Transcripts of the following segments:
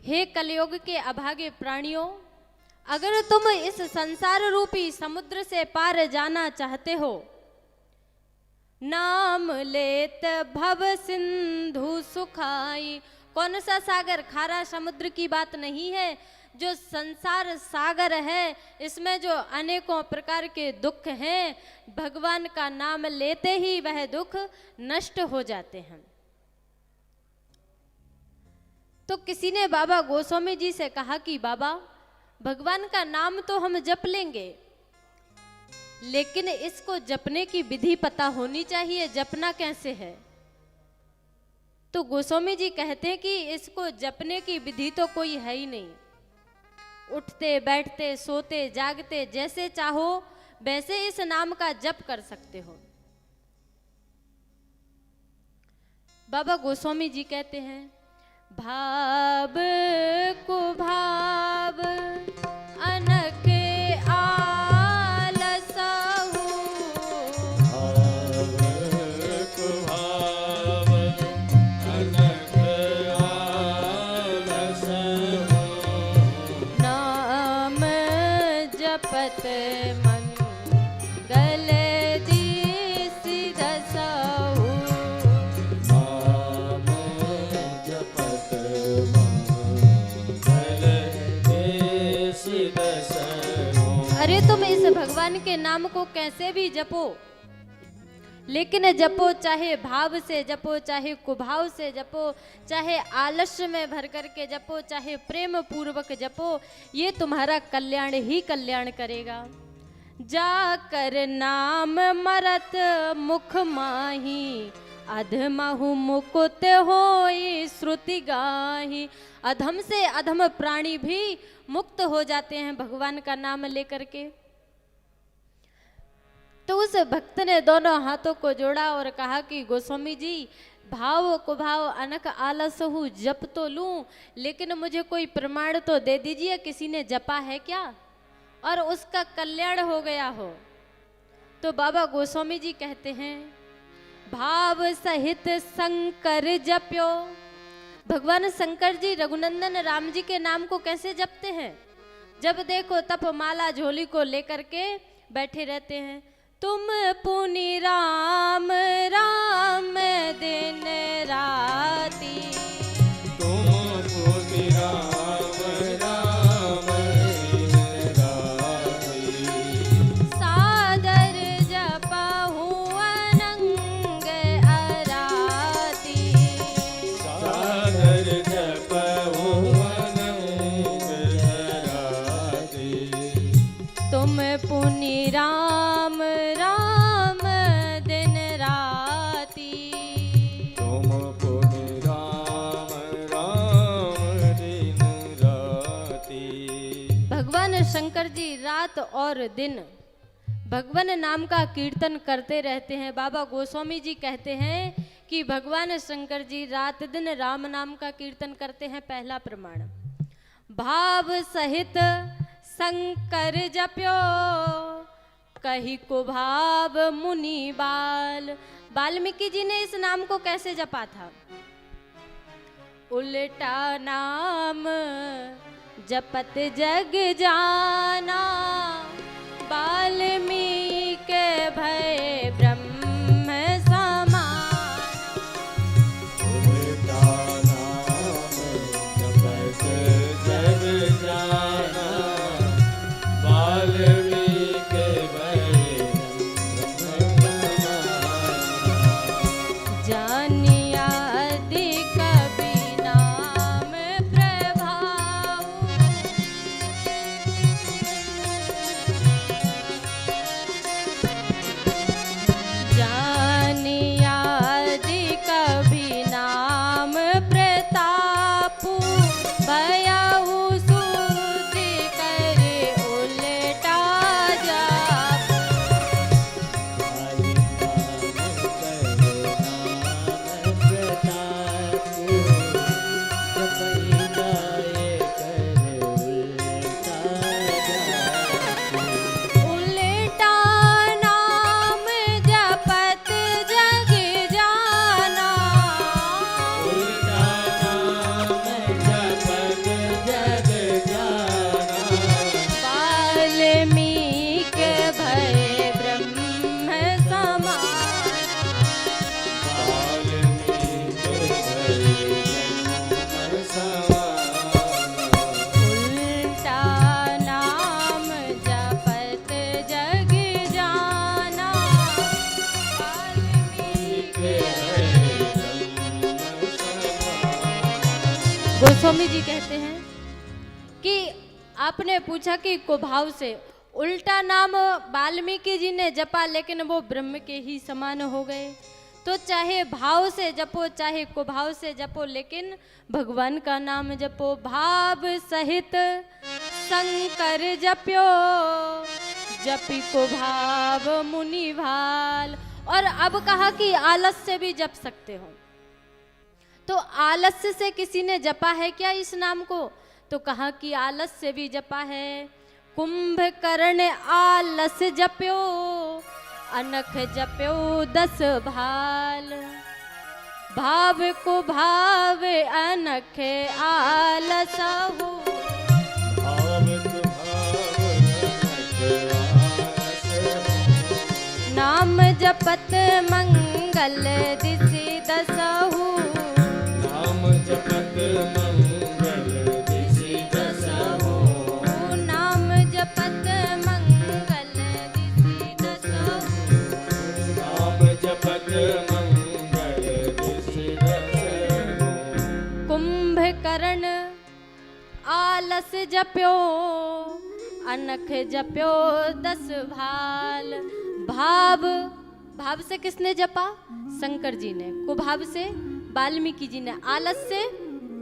हे कलयुग के अभागे प्राणियों, अगर तुम इस संसार रूपी समुद्र से पार जाना चाहते हो, नाम लेत भव सिंधु सुखाई। कौन सा सागर? खारा समुद्र की बात नहीं है, जो संसार सागर है, इसमें जो अनेकों प्रकार के दुख हैं, भगवान का नाम लेते ही वह दुख नष्ट हो जाते हैं। तो किसी ने बाबा गोस्वामी जी से कहा कि बाबा, भगवान का नाम तो हम जप लेंगे, लेकिन इसको जपने की विधि पता होनी चाहिए, जपना कैसे है? तो गोस्वामी जी कहते हैं कि इसको जपने की विधि तो कोई है ही नहीं। उठते बैठते सोते जागते जैसे चाहो वैसे इस नाम का जप कर सकते हो। बाबा गोस्वामी जी कहते हैं, भाव को भाव अनक आलसहु, भाव को भाव अनक आलसहु, नाम जपत मंगल दिसि दसहु, नाम जपत मंगल दिसि दसहु। अरे तुम इस भगवान के नाम को कैसे भी जपो, लेकिन जपो चाहे भाव से जपो, चाहे कुभाव से जपो, चाहे आलस्य में भर करके जपो, चाहे प्रेम पूर्वक जपो, ये तुम्हारा कल्याण ही कल्याण करेगा। जाकर नाम मरत मुख माही, अधमहु मुकुत होई श्रुति गाही। अधम से अधम प्राणी भी मुक्त हो जाते हैं भगवान का नाम लेकर के। तो उस भक्त ने दोनों हाथों को जोड़ा और कहा कि गोस्वामी जी, भाव कुभाव अनक आलसहु जप तो लूं, लेकिन मुझे कोई प्रमाण तो दे दीजिए, किसी ने जपा है क्या और उसका कल्याण हो गया हो। तो बाबा गोस्वामी जी कहते हैं, भाव सहित शंकर जप्यो। भगवान शंकर जी रघुनंदन राम जी के नाम को कैसे जपते हैं? जब देखो तप माला झोली को लेकर के बैठे रहते हैं। तुम पुनि राम राम दिन राती, तुम पुनि राम राम दिन राती, सादर जपहु अनंग अराती, सादर जपहु अनंग अराती, तुम पुनि राम राम दिन राती। तुम पुनि राम राम दिन राती। भगवान शंकर जी रात और दिन भगवान नाम का कीर्तन करते रहते हैं। बाबा गोस्वामी जी कहते हैं कि भगवान शंकर जी रात दिन राम नाम का कीर्तन करते हैं। पहला प्रमाण, भाव सहित शंकर जप्यो, कही को भाव मुनि बाल। वाल्मीकि जी ने इस नाम को कैसे जपा था? उल्टा नाम जपत जग जाना, वाल्मीकि भय ब्रह्म समान। उल्टा नाम जपत जग जाना, वाल्मीकि भय ब्रह्म समान। जानिया अधिक कवि नाम प्रभाव, गोस्वामी जी कहते हैं कि आपने पूछा कि कुभाव से, उल्टा नाम वाल्मीकि जी ने जपा लेकिन वो ब्रह्म के ही समान हो गए। तो चाहे भाव से जपो चाहे कुभाव से जपो, लेकिन भगवान का नाम जपो। भाव सहित शंकर जप्यो, जपी कुभाव मुनि भाल। और अब कहा कि आलस से भी जप सकते हो। तो आलस्य से किसी ने जपा है क्या इस नाम को? तो कहा कि आलस से भी जपा है। कुंभकर्ण आलस जप्यो, अनख जप्यो 10 भाल। भाव को भाव अनख आलस हो, भाव भाव नाम जपत मंगल दिसि दसहु। नाम जपत मंगल दिसि दसहु। नाम जपत मंगल दिसि दसहु। नाम जपत मंगल दिसि दसहु। कुंभकर्ण आलस जप्यो, अनख जप्यो 10 भाल। भाव से किसने जपा? शंकर जी ने। कुभाव से वाल्मीकि जी ने। आलस से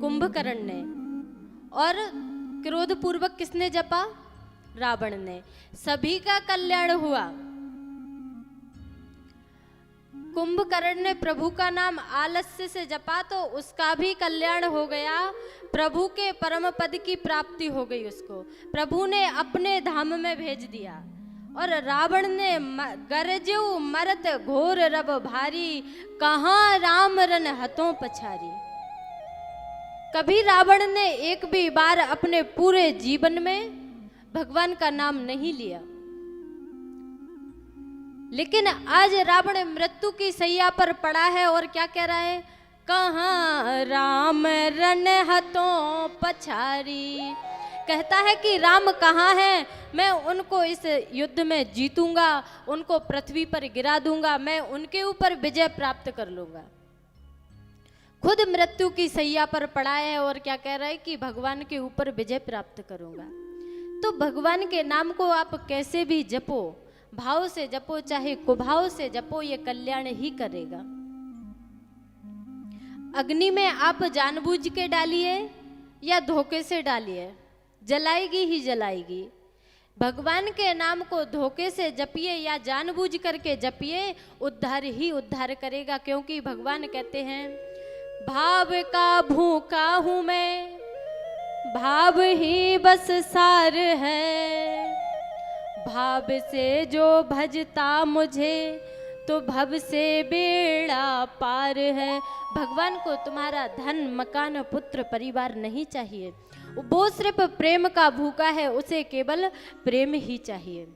कुंभकर्ण ने। और क्रोध पूर्वक किसने जपा? रावण ने। सभी का कल्याण हुआ। कुंभकर्ण ने प्रभु का नाम आलस्य से जपा तो उसका भी कल्याण हो गया। प्रभु के परम पद की प्राप्ति हो गई उसको। प्रभु ने अपने धाम में भेज दिया। और रावण ने गरजू मरत घोर रब भारी, कहाँ राम रन हतों पछारी। कभी रावण ने एक भी बार अपने पूरे जीवन में भगवान का नाम नहीं लिया। लेकिन आज रावण मृत्यु की सैया पर पड़ा है और क्या कह रहा है? कहाँ राम रन हतों पछारी। कहता है कि राम कहाँ है, मैं उनको इस युद्ध में जीतूंगा, उनको पृथ्वी पर गिरा दूंगा, मैं उनके ऊपर विजय प्राप्त कर लूंगा। खुद मृत्यु की सैया पर पड़ा है और क्या कह रहा है कि भगवान के ऊपर विजय प्राप्त करूंगा। तो भगवान के नाम को आप कैसे भी जपो, भाव से जपो चाहे कुभाव से जपो, ये कल्याण ही करेगा। अग्नि में आप जानबूझ के डालिए या धोखे से डालिए, जलाएगी ही जलाएगी। भगवान के नाम को धोखे से जपिए या जानबूझ करके जपिए, उद्धार ही उद्धार करेगा। क्योंकि भगवान कहते हैं भाव का भूखा हूं मैं, भाव ही बस सार है। भाव से जो भजता मुझे तो भव से बेड़ा पार है। भगवान को तुम्हारा धन मकान पुत्र परिवार नहीं चाहिए, वो सिर्फ प्रेम का भूखा है, उसे केवल प्रेम ही चाहिए।